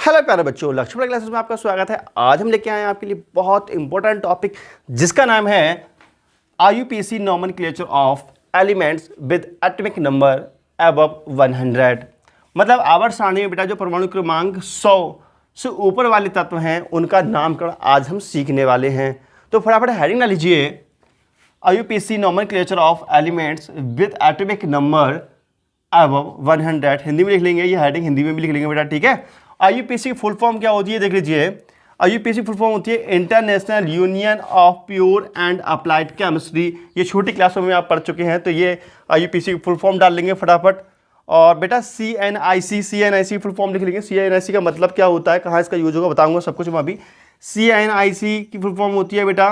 Hello प्यारे बच्चों, Lakshman classes में आपका स्वागत है। आज हम लेके आए हैं आपके लिए बहुत इंपॉर्टेंट टॉपिक जिसका नाम है IUPAC nomenclature of elements with atomic number above 100। मतलब आवर्त सारणी में बेटा जो परमाणु क्रमांक 100 से ऊपर वाले तत्व हैं उनका नामकरण आज हम सीखने वाले हैं। तो फटाफट हेडिंग ना लीजिए, IUPAC nomenclature of elements with atomic number above 100। Hindi में लिख लेंगे, ये हेडिंग हिंदी में भी लिख लेंगे बेटा, ठीक है। आईयूपीएसी की फुल फॉर्म क्या होती है देख लीजिए। आईयूपीएसी फुल फॉर्म होती है international union of pure and applied chemistry. ये छोटी क्लासों में आप पढ़ चुके हैं, तो ये आईयूपीएसी की फुल फॉर्म डाल लेंगे फटाफट। और बेटा सीएनआईसी फुल फॉर्म लिख लेंगे। सीएनआईसी का मतलब क्या होता है, कहाँ इसका यूज होगा बताऊंगा सब कुछ मैं अभी। सीएनआईसी की फुल फॉर्म होती है बेटा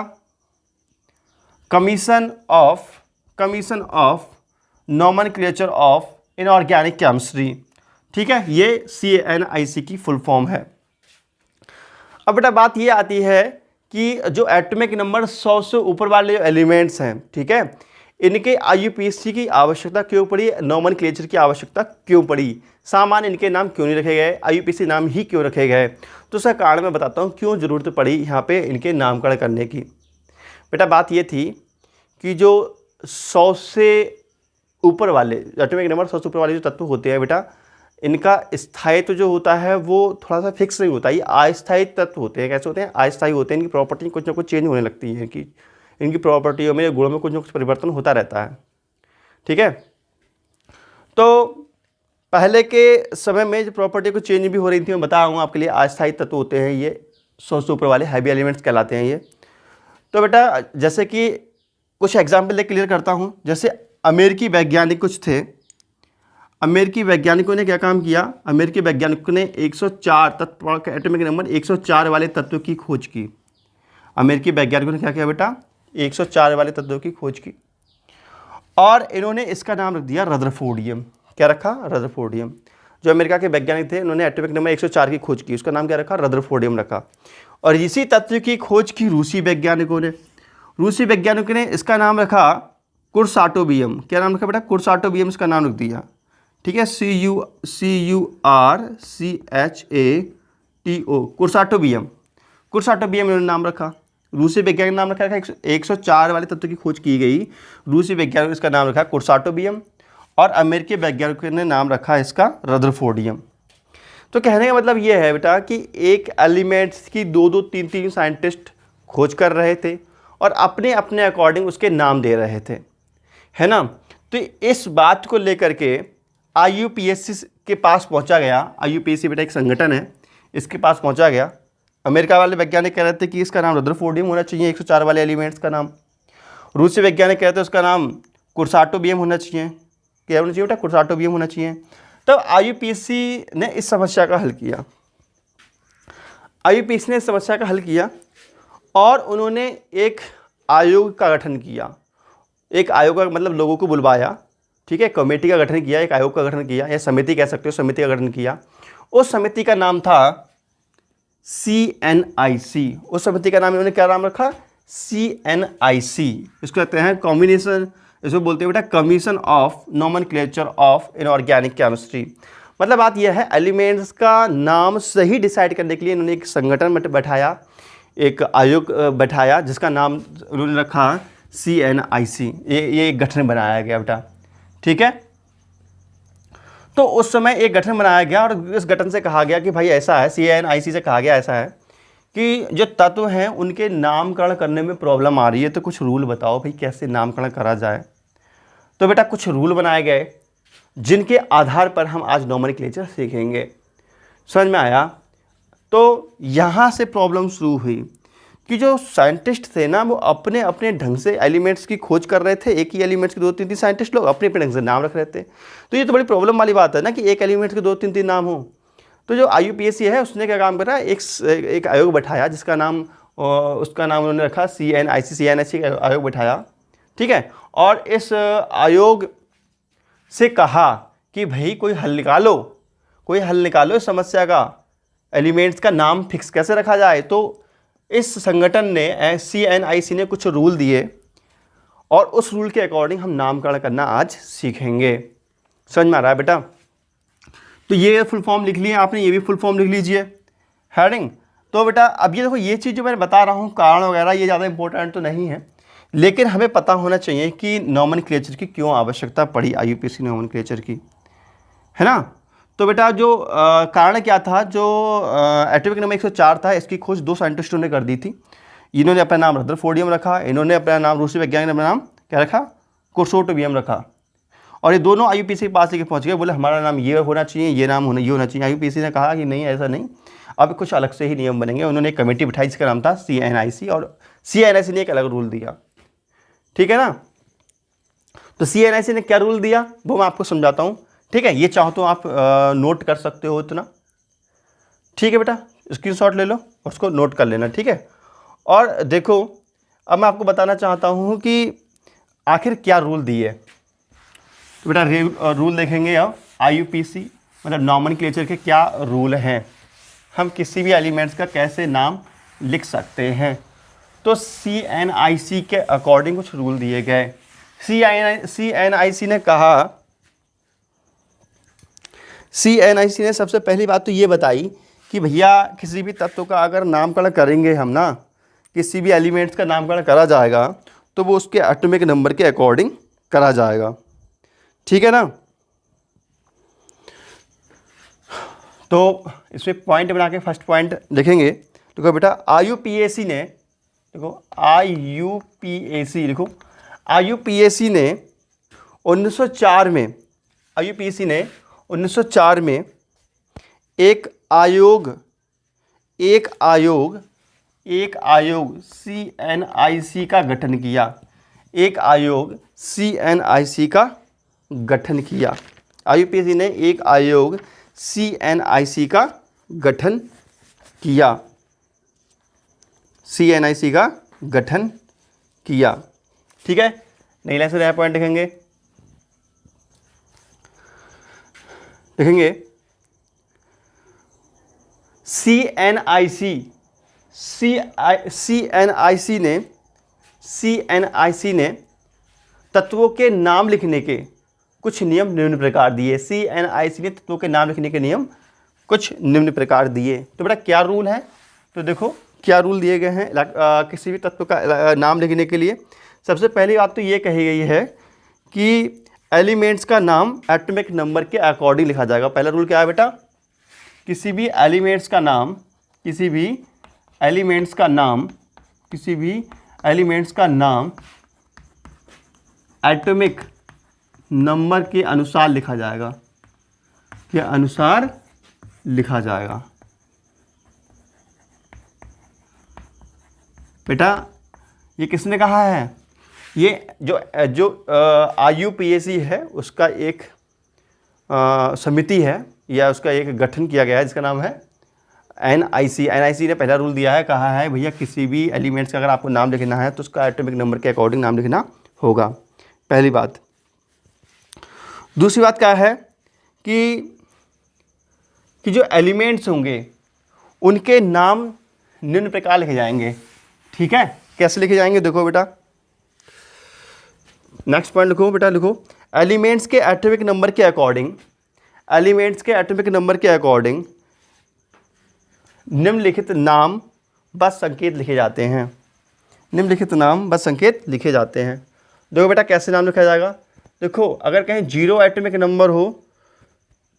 commission of nomenclature of inorganic chemistry, ठीक है। ये CNIC की फुल फॉर्म है। अब बेटा बात ये आती है कि जो एटॉमिक नंबर 100 से ऊपर वाले एलिमेंट्स हैं, ठीक है, इनके आईयूपीएसी की आवश्यकता क्यों पड़ी, नॉमेनक्लेचर की आवश्यकता क्यों पड़ी, सामान्य इनके नाम क्यों नहीं रखे गए, आईयूपीएसी नाम ही क्यों रखे गए। तो उसका कारण मैं बताता हूँ क्यों ज़रूरत पड़ी यहाँ पे इनके नामकरण करने की। बेटा बात ये थी कि जो 100 से ऊपर वाले एटॉमिक नंबर 100 से ऊपर वाले जो तत्व होते हैं बेटा, इनका स्थायित्व जो होता है वो थोड़ा सा फिक्स नहीं होता। ये अस्थायी तत्व होते हैं। कैसे होते हैं? अस्थायी होते हैं। इनकी प्रॉपर्टी कुछ ना कुछ चेंज होने लगती है। इनकी प्रॉपर्टियों में, गुणों में कुछ ना कुछ परिवर्तन होता रहता है, ठीक है। तो पहले के समय में जो प्रॉपर्टी को चेंज भी हो रही थी, मैं बता रहा हूँ आपके लिए। अस्थायी तत्व होते हैं ये, 100 से ऊपर वाले हैवी एलिमेंट्स कहलाते हैं ये। तो बेटा जैसे कि कुछ एग्जाम्पल ले क्लियर करता हूँ। जैसे अमेरिकी वैज्ञानिक कुछ थे, अमेरिकी वैज्ञानिकों ने क्या काम किया, अमेरिकी वैज्ञानिकों ने 104 तत्व, एटॉमिक नंबर 104 वाले तत्वों की खोज की। अमेरिकी वैज्ञानिकों ने क्या किया बेटा, 104 वाले तत्वों की खोज की और इन्होंने इसका नाम रख दिया रदरफोर्डियम। क्या रखा? रदरफोर्डियम। जो अमेरिका के वैज्ञानिक थे, उन्होंने एटॉमिक नंबर 104 की खोज की, उसका नाम क्या रखा? रदरफोर्डियम रखा। और इसी तत्व की खोज की रूसी वैज्ञानिकों ने इसका नाम रखा कुर्साटोबियम। क्या नाम रखा बेटा? कुर्साटोबियम इसका नाम रख दिया, ठीक है। CURCHATO, कुर्साटोबियम इन्होंने नाम रखा। रूसी वैज्ञानिक नाम रखा 104 वाले तत्व की खोज की गई, रूसी वैज्ञानिक ने इसका नाम रखा कुर्साटोबियम और अमेरिकी वैज्ञानिकों ने नाम रखा इसका रदरफोर्डियम। तो कहने का मतलब ये है बेटा कि एक एलिमेंट्स की 2-2, 3-3 साइंटिस्ट खोज कर रहे थे और अपने अपने अकॉर्डिंग उसके नाम दे रहे थे, है ना। तो इस बात को लेकर के आईयूपीएसी के पास पहुंचा गया। आईयूपीएसी बेटा एक संगठन है, इसके पास पहुंचा गया। अमेरिका वाले वैज्ञानिक कह रहे थे कि इसका नाम रदरफोर्डियम होना चाहिए, 104 वाले एलिमेंट्स का नाम। रूसी वैज्ञानिक कहते हैं उसका नाम कुर्साटोबियम होना चाहिए। क्या होना चाहिए बेटा? कुर्साटोबियम होना चाहिए। तब आईयूपीएसी ने इस समस्या का हल किया। आईयूपीएसी ने इस समस्या का हल किया और उन्होंने एक आयोग का गठन किया। एक आयोग का मतलब लोगों को बुलवाया, ठीक है, कमेटी का गठन किया, एक आयोग का गठन किया, या समिति कह सकते हो, समिति का गठन किया। उस समिति का नाम था CNIC। उस समिति का नाम इन्होंने क्या नाम रखा? CNIC। इसको कहते हैं कॉम्बिनेशन, इसको बोलते हैं बेटा commission of nomenclature of inorganic chemistry. मतलब बात यह है, एलिमेंट्स का नाम सही डिसाइड करने के लिए इन्होंने एक संगठन बैठाया, एक आयोग बैठाया जिसका नाम उन्होंने रखा CNIC। ये एक गठन बनाया गया बेटा, ठीक है। तो उस समय एक गठन बनाया गया और इस गठन से कहा गया कि भाई ऐसा है, CNIC से कहा गया ऐसा है कि जो तत्व हैं उनके नामकरण करने में प्रॉब्लम आ रही है, तो कुछ रूल बताओ भाई कैसे नामकरण करा जाए। तो बेटा कुछ रूल बनाए गए जिनके आधार पर हम आज नॉमेनक्लेचर सीखेंगे। समझ में आया? तो यहाँ से प्रॉब्लम शुरू हुई कि जो साइंटिस्ट थे ना, वो अपने अपने ढंग से एलिमेंट्स की खोज कर रहे थे। एक ही एलिमेंट्स के 2-3 साइंटिस्ट लोग अपने अपने ढंग से नाम रख रहे थे। तो ये तो बड़ी प्रॉब्लम वाली बात है ना कि एक एलिमेंट्स के 2-3 नाम हो। तो जो आईयूपीएसी है उसने क्या काम करा, एक आयोग बैठाया जिसका नाम, उसका नाम उन्होंने रखा CNIC आयोग बैठाया, ठीक है। और इस आयोग से कहा कि भाई कोई हल निकालो इस समस्या का, एलिमेंट्स का नाम फिक्स कैसे रखा जाए। तो इस संगठन ने, CNIC ने कुछ रूल दिए और उस रूल के अकॉर्डिंग हम नामकरण करना आज सीखेंगे। समझ में आ रहा है बेटा? तो ये फुल फॉर्म लिख लिया आपने, ये भी फुल फॉर्म लिख लीजिए। हेडिंग। तो बेटा अब ये देखो, ये चीज़ जो मैंने बता रहा हूँ कारण वगैरह, ये ज़्यादा इंपॉर्टेंट तो नहीं है, लेकिन हमें पता होना चाहिए कि नॉमेनक्लेचर की क्यों आवश्यकता पड़ी आईयूपीएसी नॉमेनक्लेचर की, है ना। तो बेटा जो कारण क्या था, जो एटॉमिक नंबर 104 था, इसकी खोज 2 साइंटिस्टों ने कर दी थी। इन्होंने अपना नाम रदरफोर्डियम रखा, इन्होंने अपना नाम रूसी वैज्ञानिक ने अपना नाम क्या रखा, कुर्सोटोवियम रखा। और ये दोनों आईयूपीएसी के पास लेके पहुंच गए, बोले हमारा नाम ये होना चाहिए, ये नाम होना, ये होना चाहिए। आईयूपीएसी ने कहा कि नहीं, ऐसा नहीं, अब कुछ अलग से ही नियम बनेंगे। उन्होंने एक कमेटी बिठाई जिसका नाम था CNIC, और CNIC ने एक अलग रूल दिया, ठीक है ना। तो CNIC ने क्या रूल दिया वो मैं आपको समझाता हूँ, ठीक है। ये चाहो तो आप नोट कर सकते हो इतना, ठीक है बेटा, स्क्रीनशॉट ले लो, उसको नोट कर लेना, ठीक है। और देखो अब मैं आपको बताना चाहता हूँ कि आखिर क्या रूल दिए। तो बेटा रूल देखेंगे अब, आईयूपीएसी मतलब नॉमेनक्लेचर के क्या रूल हैं, हम किसी भी एलिमेंट्स का कैसे नाम लिख सकते हैं। तो CNIC के अकॉर्डिंग कुछ रूल दिए गए। CNIC ने कहा, CNIC ने सबसे पहली बात तो ये बताई कि भैया किसी भी तत्व का अगर नामकरण करेंगे हम ना, किसी भी एलिमेंट्स का नामकरण करा जाएगा तो वो उसके एटॉमिक नंबर के अकॉर्डिंग करा जाएगा, ठीक है ना। तो इसमें पॉइंट बना के फर्स्ट पॉइंट देखेंगे। देखो बेटा आईयूपीएसी ने, देखो आईयूपीएसी, देखो आईयूपीएसी ने 1904 में, आईयूपीएसी ने 1904 में एक आयोग CNIC का गठन किया, एक आयोग CNIC का गठन किया। आईयूपीएसी ने एक आयोग CNIC का गठन किया, CNIC का गठन किया, ठीक है। नई लाइन से नया पॉइंट देखेंगे, CNIC ने तत्वों के नाम लिखने के कुछ नियम निम्न प्रकार दिए। CNIC ने तत्वों के नाम लिखने के नियम कुछ निम्न प्रकार दिए। तो बेटा क्या रूल है, तो देखो क्या रूल दिए गए हैं किसी भी तत्व का नाम लिखने के लिए। सबसे पहली बात तो ये कही गई है कि एलिमेंट्स का नाम एटॉमिक नंबर के अकॉर्डिंग लिखा जाएगा। पहला रूल क्या है बेटा, किसी भी एलिमेंट्स का नाम एटॉमिक नंबर के अनुसार लिखा जाएगा, बेटा ये किसने कहा है, ये जो आईयूपीएसी है उसका एक समिति है या उसका एक गठन किया गया है जिसका नाम है NIC ने पहला रूल दिया है, कहा है भैया किसी भी एलिमेंट्स का अगर आपको नाम लिखना है तो उसका एटॉमिक नंबर के अकॉर्डिंग नाम लिखना होगा, पहली बात। दूसरी बात क्या है कि जो एलिमेंट्स होंगे उनके नाम निम्न प्रकार लिखे जाएंगे, ठीक है। कैसे लिखे जाएंगे, देखो बेटा नेक्स्ट पॉइंट लिखो बेटा, लिखो एलिमेंट्स के एटॉमिक नंबर के अकॉर्डिंग निम्नलिखित नाम व संकेत लिखे जाते हैं। देखो बेटा कैसे नाम लिखा जाएगा, देखो अगर कहीं 0 एटॉमिक नंबर हो,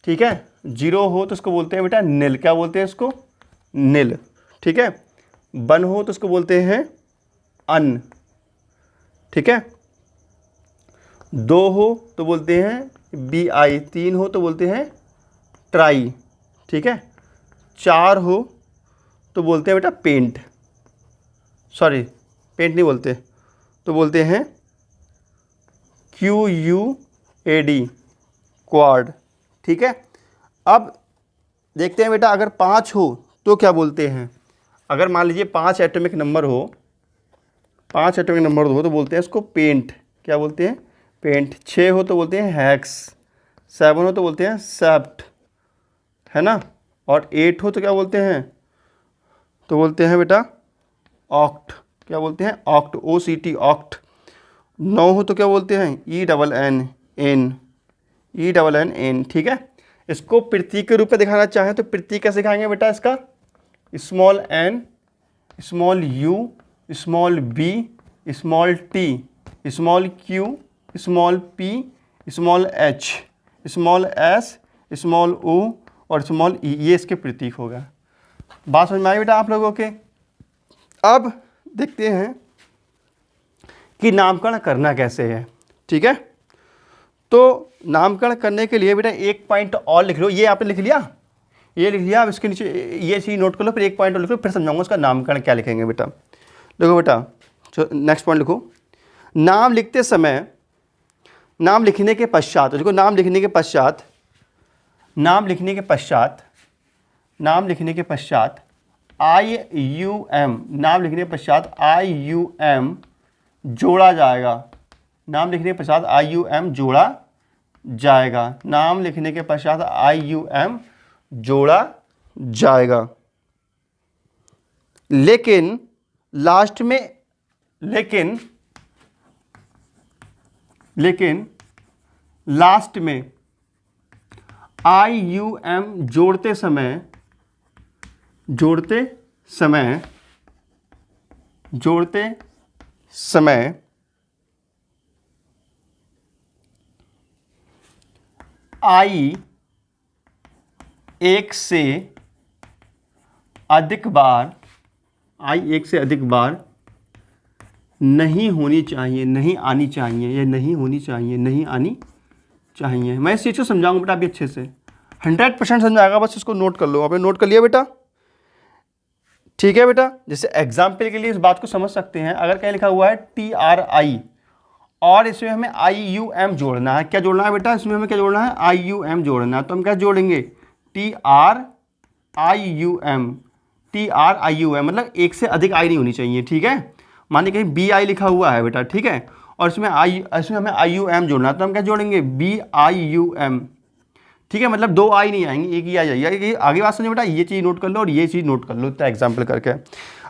ठीक है, 0 हो तो उसको बोलते हैं बेटा नील, क्या बोलते हैं इसको, नील, ठीक है। 1 हो तो उसको बोलते हैं अन, ठीक है। 2 हो तो बोलते हैं BI, 3 हो तो बोलते हैं ट्राई, ठीक है। 4 हो तो बोलते हैं बेटा पेंट, सॉरी पेंट नहीं बोलते, तो बोलते हैं QUAD, क्वाड, ठीक है। अब देखते हैं बेटा अगर 5 हो तो क्या बोलते हैं, अगर मान लीजिए 5 एटॉमिक नंबर हो तो बोलते हैं इसको पेंट, क्या बोलते हैं, पेंट। 6 हो तो बोलते हैं हैक्स, 7 हो तो बोलते हैं सेप्ट, है ना। और 8 हो तो क्या बोलते हैं, तो बोलते हैं बेटा ऑक्ट, क्या बोलते हैं, ऑक्ट, OCT, ऑक्ट। 9 हो तो क्या बोलते हैं ENN, ठीक है। इसको प्रतीक के रूप में दिखाना चाहें तो प्रतीक कैसे दिखाएंगे बेटा, इसका small n, small u, small b, small t, small q, small p, small h, small s, small o और स्मॉल e, ये इसके प्रतीक हो गया। बात समझ में आई बेटा आप लोगों के? अब देखते हैं कि नामकरण करना कैसे है। ठीक है, तो नामकरण करने के लिए बेटा एक पॉइंट और लिख लो। ये आपने लिख लिया, ये लिख लिया। अब इसके नीचे ये चीज़ नोट कर लो, फिर एक पॉइंट और लिख लो, फिर समझाऊंगा उसका नामकरण क्या लिखेंगे बेटा। देखो बेटा, नेक्स्ट पॉइंट लिखो। नाम लिखते समय, नाम लिखने के पश्चात, देखो नाम लिखने के पश्चात, नाम लिखने के पश्चात, नाम लिखने के पश्चात IUM, नाम लिखने के पश्चात IUM जोड़ा जाएगा। नाम लिखने के पश्चात IUM जोड़ा जाएगा। नाम लिखने के पश्चात IUM जोड़ा जाएगा। लेकिन लास्ट में, लेकिन लास्ट में IUM जोड़ते समय, जोड़ते समय I एक से अधिक बार, I एक से अधिक बार नहीं होनी चाहिए, नहीं आनी चाहिए, या नहीं होनी चाहिए, नहीं आनी चाहिए। मैं इस चीज़ को समझाऊंगा बेटा अभी अच्छे से, 100% समझाएगा, बस इसको नोट कर लो। आपने नोट कर लिया बेटा? ठीक है बेटा, जैसे एग्जाम्पल के लिए इस बात को समझ सकते हैं। अगर कहीं लिखा हुआ है TRI और इसमें हमें IUM जोड़ना है, क्या जोड़ना है बेटा? इसमें हमें क्या जोड़ना है? IUM जोड़ना है। तो हम क्या जोड़ेंगे? TRIUM, TRIUM, मतलब एक से अधिक आई नहीं होनी चाहिए। ठीक है, मानिए कहीं BI लिखा हुआ है बेटा, ठीक है, और इसमें हमें IUM जोड़ना है, तो हम क्या जोड़ेंगे? BIUM। ठीक है, मतलब दो आई नहीं आएंगी, एक ही आ जाएगी। आगे बात समझो बेटा, ये चीज़ नोट कर लो और ये चीज़ नोट कर लो, इतना एग्जाम्पल करके।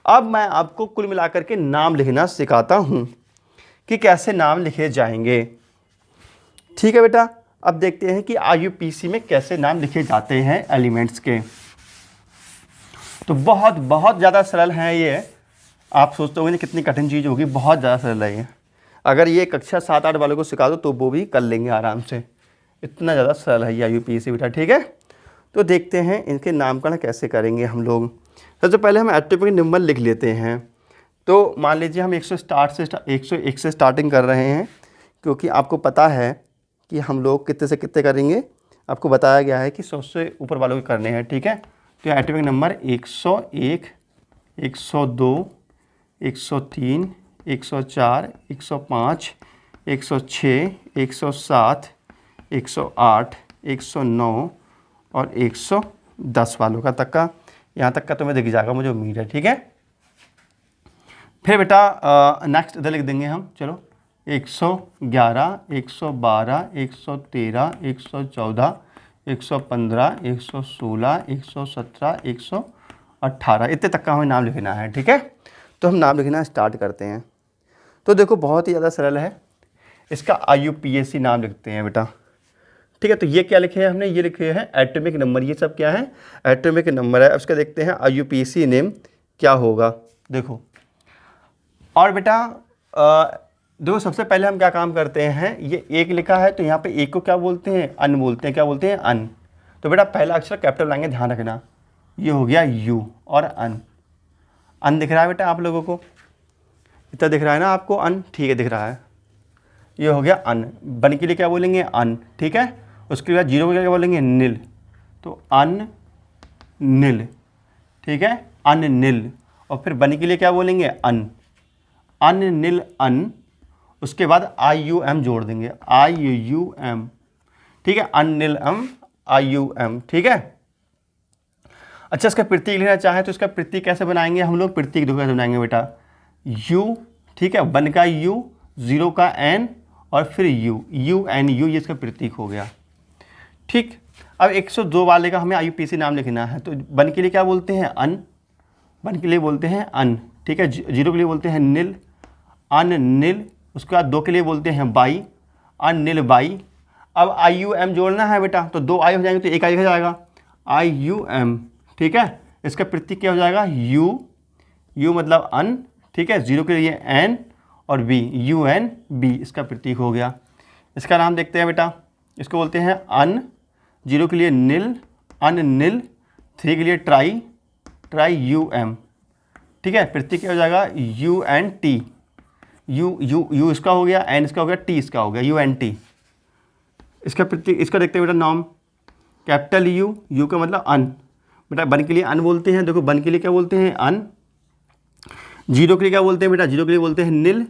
अब मैं आपको कुल मिलाकर के नाम लिखना सिखाता हूँ कि कैसे नाम लिखे जाएंगे। ठीक है बेटा, अब देखते हैं कि IUPAC में कैसे नाम लिखे जाते हैं एलिमेंट्स के। तो बहुत बहुत ज़्यादा सरल है ये। आप सोचते होंगे कितनी कठिन चीज़ होगी, बहुत ज़्यादा सरल है ये। अगर ये कक्षा 7-8 वालों को सिखा दो तो वो भी कर लेंगे आराम से, इतना ज़्यादा सरल है ये IUPAC बेटा। ठीक है, तो देखते हैं इनके नामकरण कैसे करेंगे हम लोग। सबसे पहले हम एटॉमिक नंबर लिख लेते हैं। तो मान लीजिए हम 101 से स्टार्टिंग कर रहे हैं, क्योंकि आपको पता है कि हम लोग कितने से कितने करेंगे, आपको बताया गया है कि 100 से ऊपर वालों के करने हैं। ठीक है, तो एटॉमिक नंबर 101, 102, 103, 104, 105, 106, 107, 108, 109 और 110 वालों का तक का, यहाँ तक का तुम्हें दिख जाएगा, मुझे उम्मीद है। ठीक है, फिर बेटा नेक्स्ट इधर लिख देंगे हम। चलो 111, 112, 113, 114, 115, 116, 117, 118, इतने तक का हमें नाम लिखना है। ठीक है, तो हम नाम लिखना स्टार्ट करते हैं। तो देखो बहुत ही ज़्यादा सरल है, इसका IUPAC नाम लिखते हैं बेटा। ठीक है, तो ये क्या लिखे हैं हमने? ये लिखे हैं एटॉमिक नंबर। ये सब क्या है? एटॉमिक नंबर है। अब इसका देखते हैं IUPAC नेम क्या होगा। देखो, और बेटा देखो सबसे पहले हम क्या काम करते हैं, ये एक लिखा है तो यहाँ पे एक को क्या बोलते हैं? अन बोलते हैं। क्या बोलते हैं? अन। तो बेटा पहला अक्षर कैपिटल लाएंगे, ध्यान रखना, ये हो गया U और अन। अन दिख रहा है बेटा आप लोगों को? इतना दिख रहा है ना आपको? अन, ठीक है, दिख रहा है। ये हो गया अन। बन के लिए क्या बोलेंगे? अन। ठीक है, उसके बाद जीरो को क्या बोलेंगे? नील। तो अन नील। ठीक है, अन नील। और फिर बन के लिए क्या बोलेंगे? अन। अन नील अन। उसके बाद IUM जोड़ देंगे, IUM। ठीक है, अन नील अम IUM। ठीक है, अच्छा इसका प्रतीक लेना चाहे तो इसका प्रतीक कैसे बनाएंगे हम लोग? प्रतीक देखो कैसे बनाएंगे बेटा। U, ठीक है, 1 का U, 0 का N और फिर U, UNU, ये इसका प्रतीक हो गया। ठीक, अब 102 वाले का हमें IUPAC नाम लिखना है, तो 1 के लिए क्या बोलते हैं? अन। 1 के लिए बोलते हैं अन। ठीक है, 0 के लिए बोलते हैं नील, अन नील। उसके बाद 2 के लिए बोलते हैं बाई, अन नील बाई। अब IUM जोड़ना है बेटा, तो 2 आई हो जाएंगे तो एक आई हो जाएगा, IUM। ठीक है, इसका प्रतीक क्या हो जाएगा, यू, यू मतलब अन, ठीक है, जीरो के लिए एन और बी, यू एन बी इसका प्रतीक हो गया। इसका नाम देखते हैं बेटा, इसको बोलते हैं अन, जीरो के लिए नील, अन नील, थ्री के लिए ट्राई, ट्राई यू एम, ठीक है, प्रतीक क्या हो जाएगा, U N T, U U U इसका हो गया, एन इसका हो गया, टी इसका हो गया, यू एन टी। इसका प्रतीक, इसका देखते हैं बेटा नाम, कैपिटल यू, यू का मतलब अन, बेटा वन के लिए अन बोलते हैं, देखो वन के लिए क्या बोलते हैं, अन, जीरो के लिए क्या बोलते हैं बेटा, जीरो के लिए बोलते हैं नील,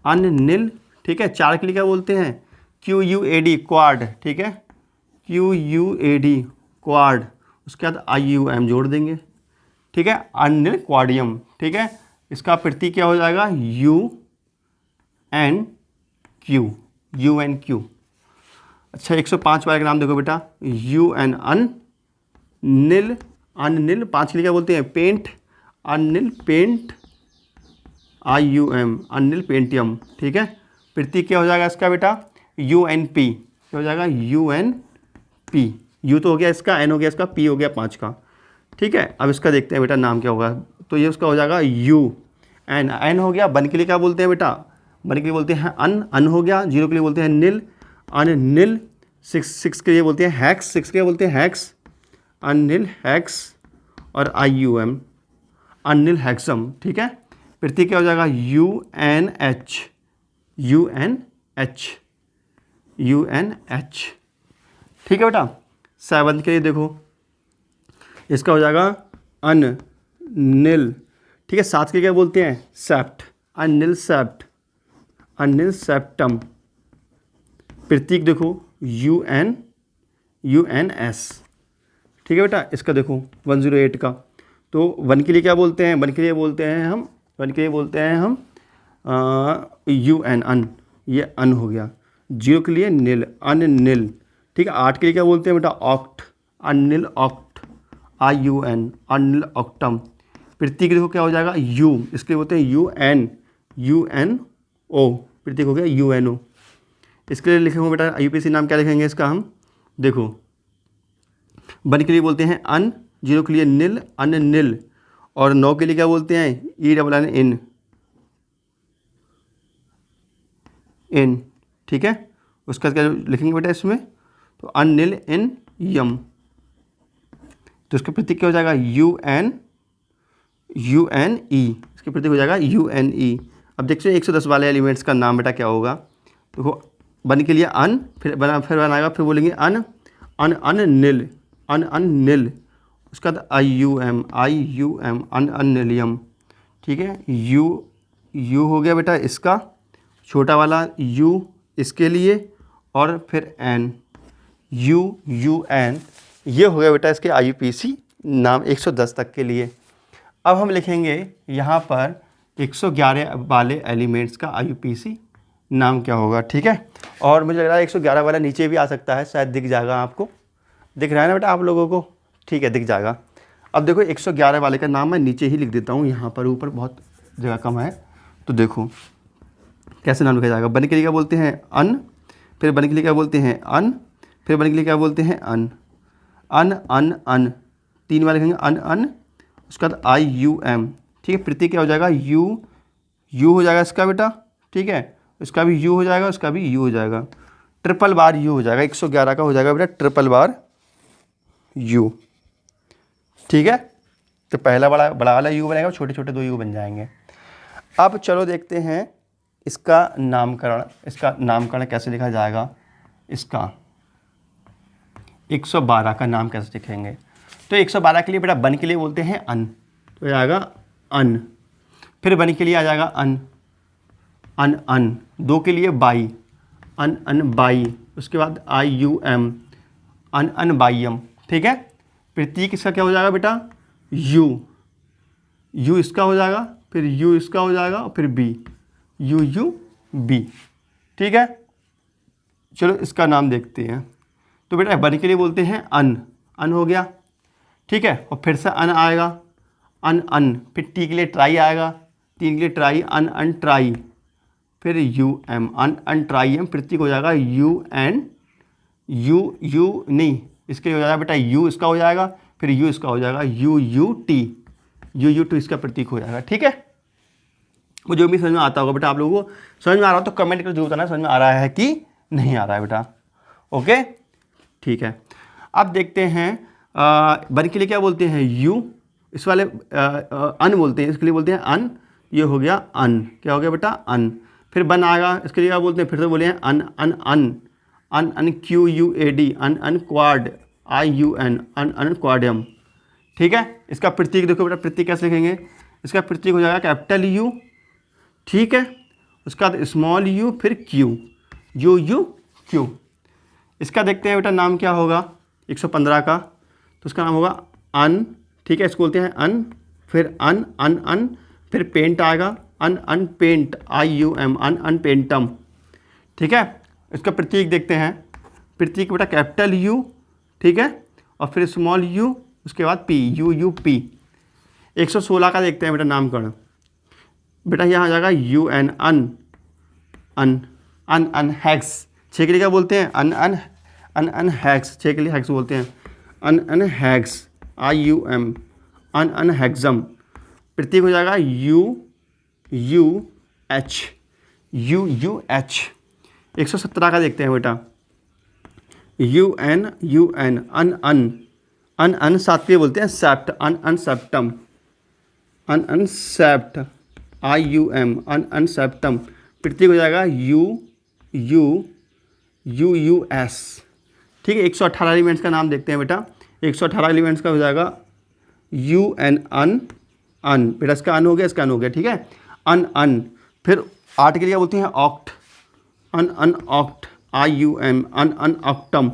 अन नील, ठीक है, चार के लिए क्या बोलते हैं, Q U A D quad, ठीक है, Q U A D quad, उसके बाद आई यू एम जोड़ देंगे, ठीक है, अनिल क्वाडियम, ठीक है, इसका प्रतीक क्या हो जाएगा, U N Q, U N Q. अच्छा 105 वाले का नाम देखो बेटा, यू एन अन नील, अन नील, पाँच के लिए क्या बोलते हैं, पेंट, अनिल पेंट, आई यू एम, अनिल पेंटियम, ठीक है, प्रतीक क्या हो जाएगा इसका बेटा, यू एन पी, क्या हो जाएगा, यू एन पी, यू तो हो गया इसका, एन हो गया इसका, पी हो गया पाँच का, ठीक है। अब इसका देखते हैं बेटा नाम क्या होगा, तो ये उसका हो जाएगा यू एन, एन हो गया, वन के लिए क्या बोलते हैं बेटा, वन के लिए बोलते हैं अन, अन हो गया, जीरो के लिए बोलते हैं नील, अन नील, सिक्स के लिए बोलते हैं हैक्स, सिक्स के लिए बोलते हैं हैक्स, अनिल हैक्स, और I U M, unnil hexium, ठीक है, प्रतीक क्या हो जाएगा, U N H, U N H, U N H, ठीक है बेटा। सेवंथ के लिए देखो, इसका हो जाएगा अन नील, ठीक है, सात के लिए क्या बोलते हैं, सेप्ट, अनिल सेप्ट, अनिल सेप्टम, प्रतीक देखो यू एन एस, ठीक है बेटा। इसका देखो 108 का, तो वन के लिए क्या बोलते हैं, वन के लिए बोलते हैं हम, वन के लिए बोलते हैं हम यू एन अन, ये अन हो गया, जीरो के लिए नील, अन नील, ठीक है। आठ के लिए क्या बोलते हैं बेटा, oct, Anil oct, I U N, Anil ऑक्टम, प्रतीक देखो क्या हो जाएगा, यू, इसके लिए बोलते हैं यू एन ओ, प्रतीक हो गया यू एन ओ। इसके लिए लिखेंगे बेटा यूपीएससी नाम क्या लिखेंगे इसका हम, देखो वन के लिए बोलते हैं अन, जीरो के लिए नील, अन नील, और नौ के लिए क्या बोलते हैं, ई डबल एन इन, इन, ठीक है। उसका क्या लिखेंगे बेटा इसमें, तो अनिल इन यम, तो इसका प्रतीक क्या हो जाएगा, यू एन ई, इसके प्रतीक हो जाएगा यू एन ई। अब देखते हैं 110 वाले एलिमेंट्स का नाम बेटा क्या होगा, देखो वन के लिए अन, फिर बनाएगा, फिर बोलेंगे अन, अन नील, अन नील, उसका बाद आई यू एम, अन नीलियम, ठीक है। यू हो गया बेटा इसका छोटा वाला यू इसके लिए, और फिर एन, यू एन, ये हो गया बेटा इसके आईयूपीएसी नाम 110 तक के लिए। अब हम लिखेंगे यहाँ पर 111 वाले एलिमेंट्स का आईयूपीएसी नाम क्या होगा, ठीक है। और मुझे लग रहा है 111 वाला नीचे भी आ सकता है, शायद दिख जाएगा आपको, दिख रहा है ना बेटा आप लोगों को, ठीक है, दिख जाएगा। अब देखो 111 वाले का नाम मैं नीचे ही लिख देता हूँ, यहाँ पर ऊपर बहुत जगह कम है, तो देखो कैसे नाम लिखा जाएगा। वन के लिए क्या बोलते हैं अन, फिर वन के लिए क्या बोलते हैं अन, फिर वन के लिए क्या बोलते हैं अन, अन, तीन बार लिखेंगे अन, उसके बाद आई यू एम, ठीक है। प्रतीक क्या हो जाएगा, यू हो जाएगा इसका बेटा, ठीक है, इसका भी यू हो जाएगा, उसका भी यू हो जाएगा, ट्रिपल बार यू हो जाएगा, 111 का हो जाएगा बेटा ट्रिपल बार यू, ठीक है। तो पहला बड़ा वाला यू बनेगा, छोटे छोटे दो यू बन जाएंगे। अब चलो देखते हैं इसका नामकरण कैसे लिखा जाएगा, इसका 112 का नाम कैसे लिखेंगे। तो 112 के लिए बेटा वन के लिए बोलते हैं अन, तो आएगा अन, फिर वन के लिए आ जाएगा अन, दो के लिए बाई, अन बाई, उसके बाद आई यू एम, अन बाइयम, ठीक है। प्रतीक इसका क्या हो जाएगा बेटा, यू इसका हो जाएगा, फिर यू इसका हो जाएगा, और फिर बी, यू बी, ठीक है। चलो इसका नाम देखते हैं। तो बेटा वन के लिए बोलते हैं अन हो गया, ठीक है, और फिर से अन आएगा, अन, फिर टी के लिए ट्राई आएगा, तीन के लिए ट्राई, अन ट्राई, फिर you M, on try M, प्रतीक हो जाएगा यू नहीं, इसके लिए हो जाएगा बेटा यू इसका हो जाएगा, फिर यू इसका हो जाएगा UUT इसका प्रतीक हो जाएगा। ठीक है, वो जो भी समझ में आता होगा बेटा, आप लोगों को समझ में आ रहा हो तो कमेंट करके जरूर बताना समझ में आ रहा है कि नहीं आ रहा है बेटा। ओके, ठीक है। अब देखते हैं बन के लिए क्या बोलते हैं, यू, इस वाले अन बोलते हैं, इसके लिए बोलते हैं अन, ये हो गया अन, क्या हो गया बेटा, अन। फिर बन आएगा, इसके लिए क्या बोलते हैं, फिर से बोले हैं अन अन अन अन अन QUAD, अन अन क्वाड, IUN, अन अन क्वाडियम। ठीक है, इसका प्रतीक देखो बेटा, प्रतीक कैसे लिखेंगे, इसका प्रतीक हो जाएगा कैपिटल U, ठीक है, उसका स्मॉल u, फिर Q, UUQ। इसका देखते हैं बेटा नाम क्या होगा 115 का, तो उसका नाम होगा अन, ठीक है, इसको बोलते हैं अन, फिर अन अन अन, फिर पेंट आएगा, अन अन पेंट, IUM, अन अन पेंटम। ठीक है, इसका प्रतीक देखते हैं, प्रतीक बेटा कैपिटल U, ठीक है, और फिर स्मॉल u, उसके बाद P, UUP। 116 का देखते हैं बेटा नामकरण, बेटा यहाँ आ जाएगा UN, अन अन अन अन हैक्स, 6 के लिए क्या बोलते हैं, अन अन अन अन हैक्स, 6 के लिए हैक्स बोलते हैं, अन अन हैक्स, IUM, अन अन हैक्सम। प्रतीक हो जाएगा UUH। 117 का देखते हैं बेटा, UN, अन अन अन अन, 7 के बोलते हैं सेप्ट, अन अन सेप्टम, अन अन सेप्ट, IUM, अन अन सेप्टम। प्रतीक हो जाएगा UUS। ठीक है, 118 एलिमेंट्स का नाम देखते हैं बेटा, 118 एलिमेंट्स का हो जाएगा UN, अन, बेटा इसका अन हो गया, इसका अन हो गया, ठीक है, अन। फिर 8 के लिए बोलते हैं ऑक्ट, अन ऑक्ट, IUM, अन ऑक्टम,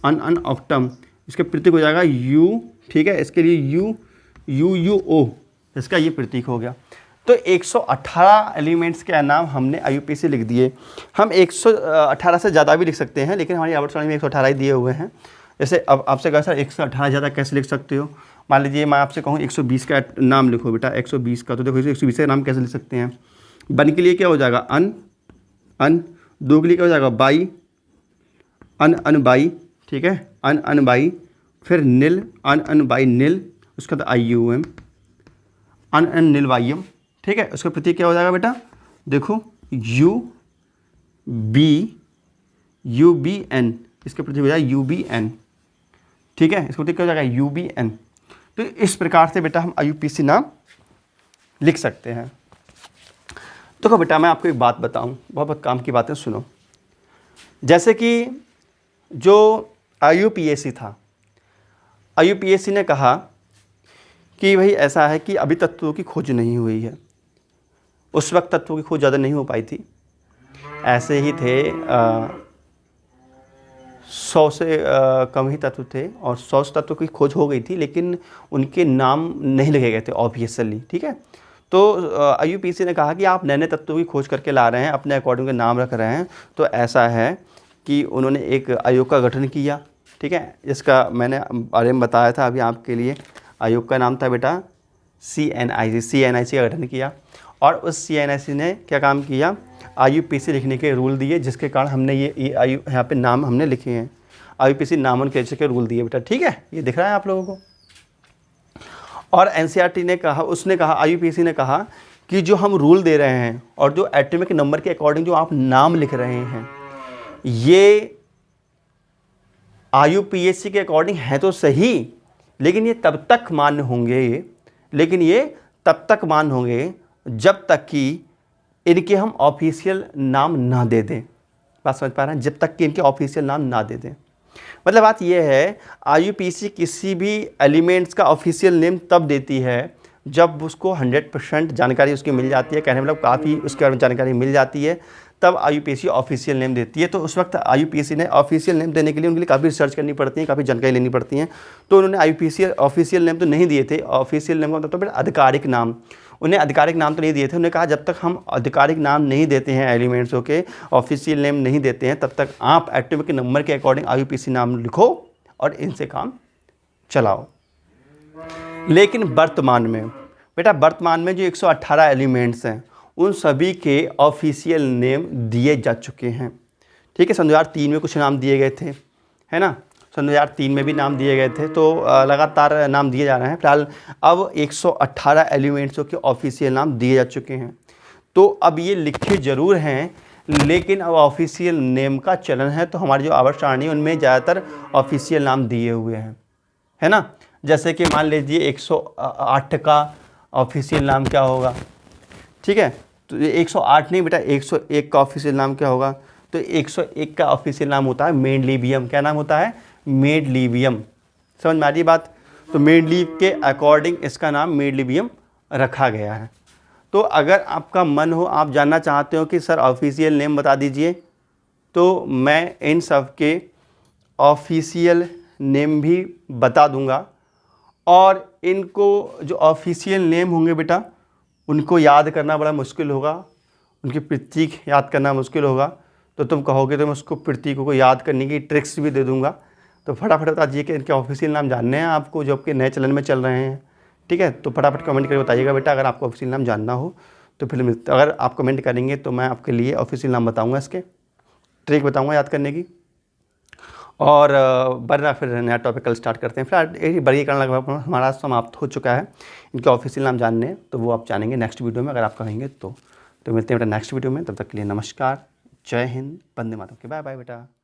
अन ऑक्टम। इसका प्रतीक हो जाएगा U, ठीक है, इसके लिए UUO, इसका ये प्रतीक हो गया। तो 118 एलिमेंट्स के नाम हमने IUPAC लिख दिए। हम 118 से ज़्यादा भी लिख सकते हैं, लेकिन हमारी आवर्तसारणी में 118 ही दिए हुए हैं। जैसे अब आपसे कहा सर 118 ज़्यादा कैसे लिख सकते हो, मान लीजिए मैं आपसे कहूँ 120 का नाम लिखो बेटा, 120 का, तो देखो 120 का नाम कैसे लिख सकते हैं। बन के लिए क्या हो जाएगा, अन, 2 के लिए क्या हो जाएगा, बाई, अन बाई, ठीक है, अन बाई। फिर नील, अन बाई नील, उसका बाद IUM, अन नील वाइयम। ठीक है, उसका प्रतीक क्या हो जाएगा बेटा, देखो UBN, इसका प्रतीक हो जाएगा UBN। ठीक है, इसका प्रतीक क्या हो जाएगा UBN। तो इस प्रकार से बेटा हम IUPAC नाम लिख सकते हैं। तो बेटा मैं आपको एक बात बताऊं, बहुत काम की बातें सुनो। जैसे कि जो IUPAC था, IUPAC ने कहा कि भाई ऐसा है कि अभी तत्वों की खोज नहीं हुई है। उस वक्त तत्वों की खोज ज़्यादा नहीं हो पाई थी, ऐसे ही थे 100 से कम ही तत्व थे, और 100 तत्वों की खोज हो गई थी, लेकिन उनके नाम नहीं लिखे गए थे ऑब्वियसली। ठीक है, तो IUPAC ने कहा कि आप नए नए तत्वों की खोज करके ला रहे हैं, अपने अकॉर्डिंग के नाम रख रहे हैं, तो ऐसा है कि उन्होंने एक आयोग का गठन किया। ठीक है, जिसका मैंने बारे में बताया था अभी आपके लिए। आयोग का नाम था बेटा CNIC का गठन किया, और उस CNIC ने क्या काम किया, IUPAC लिखने के रूल दिए, जिसके कारण हमने ये यहाँ पे नाम हमने लिखे हैं, IUPAC नामनक्लेचर के रूल दिए बेटा। ठीक है, ये दिख रहा है आप लोगों को। और NCERT ने कहा, उसने कहा, IUPAC ने कहा कि जो हम रूल दे रहे हैं और जो एटॉमिक नंबर के अकॉर्डिंग जो आप नाम लिख रहे हैं, ये IUPAC के अकॉर्डिंग है तो सही, लेकिन ये तब तक मान्य होंगे जब तक कि इनके हम ऑफिशियल नाम ना दे दें। बात समझ पा रहे हैं, जब तक कि इनके ऑफिशियल नाम ना दे दें। मतलब बात यह है, IUPAC किसी भी एलिमेंट्स का ऑफिशियल नेम तब देती है जब उसको 100% जानकारी उसकी मिल जाती है, कहने मतलब काफ़ी उसके बारे में जानकारी मिल जाती है, तब IUPAC ऑफिशियल नेम देती है। तो उस वक्त IUPAC ने ऑफिशियल नेम देने के लिए उनके लिए काफ़ी रिसर्च करनी पड़ती है, काफ़ी जानकारी लेनी पड़ती है। तो उन्होंने IUPAC ऑफिशियल नेम तो नहीं दिए थे। ऑफिशियल नेम का मतलब तो आधिकारिक नाम, उन्हें आधिकारिक नाम तो नहीं दिए थे। उन्होंने कहा जब तक हम आधिकारिक नाम नहीं देते हैं, एलिमेंट्सों के ऑफिशियल नेम नहीं देते हैं, तब तक आप एटॉमिक नंबर के अकॉर्डिंग IUPAC नाम लिखो और इनसे काम चलाओ। लेकिन वर्तमान में बेटा, वर्तमान में जो 118 एलिमेंट्स हैं, उन सभी के ऑफिशियल नेम दिए जा चुके हैं। ठीक है, सन 2003 में कुछ नाम दिए गए थे, है ना। सन 2003 में भी नाम दिए गए थे। तो लगातार नाम दिए जा रहे हैं। फिलहाल अब 118 एलिमेंट्सों के ऑफिशियल नाम दिए जा चुके हैं। तो अब ये लिखे ज़रूर हैं, लेकिन अब ऑफिशियल नेम का चलन है। तो हमारी जो आवर्त सारणी है उनमें ज़्यादातर ऑफिशियल नाम दिए हुए हैं, है ना। जैसे कि मान लीजिए 108 का ऑफिशियल नाम क्या होगा, ठीक है। तो ये 108 नहीं बेटा, 101 का ऑफिशियल नाम क्या होगा। तो 101 का ऑफिशियल नाम होता है मेंडलीवियम। क्या नाम होता है? मेंडलीवियम। समझ में आ रही बात। तो मेंडलीव के अकॉर्डिंग इसका नाम मेंडलीवियम रखा गया है। तो अगर आपका मन हो, आप जानना चाहते हो कि सर ऑफिशियल नेम बता दीजिए, तो मैं इन सब के ऑफिशियल नेम भी बता दूंगा। और इनको जो ऑफिशियल नेम होंगे बेटा, उनको याद करना बड़ा मुश्किल होगा, उनकी प्रतीक याद करना मुश्किल होगा। तो तुम कहोगे तो मैं उसको प्रतीकों को याद करने की ट्रिक्स भी दे दूंगा। तो फटाफट बता दीजिए कि इनके ऑफिशियल नाम जानने हैं आपको, जो आपके नए चलन में चल रहे हैं, ठीक है। तो फटाफट कमेंट करके बताइएगा बेटा अगर आपको ऑफिशियल नाम जानना हो तो। फिर अगर आप कमेंट करेंगे तो मैं आपके लिए ऑफिशियल नाम बताऊँगा, इसके ट्रिक बताऊँगा याद करने की। और वरना फिर नया टॉपिक कल स्टार्ट करते हैं। फिर वर्गीकरण लगभग हमारा समाप्त हो चुका है। इनके ऑफिशियल नाम जानने हैं तो वो आप जानेंगे नेक्स्ट वीडियो में, अगर आप कहेंगे तो। मिलते हैं बेटा नेक्स्ट वीडियो में। तब तक के लिए नमस्कार, जय हिंद, वंदे मातरम। बाय बाय बेटा।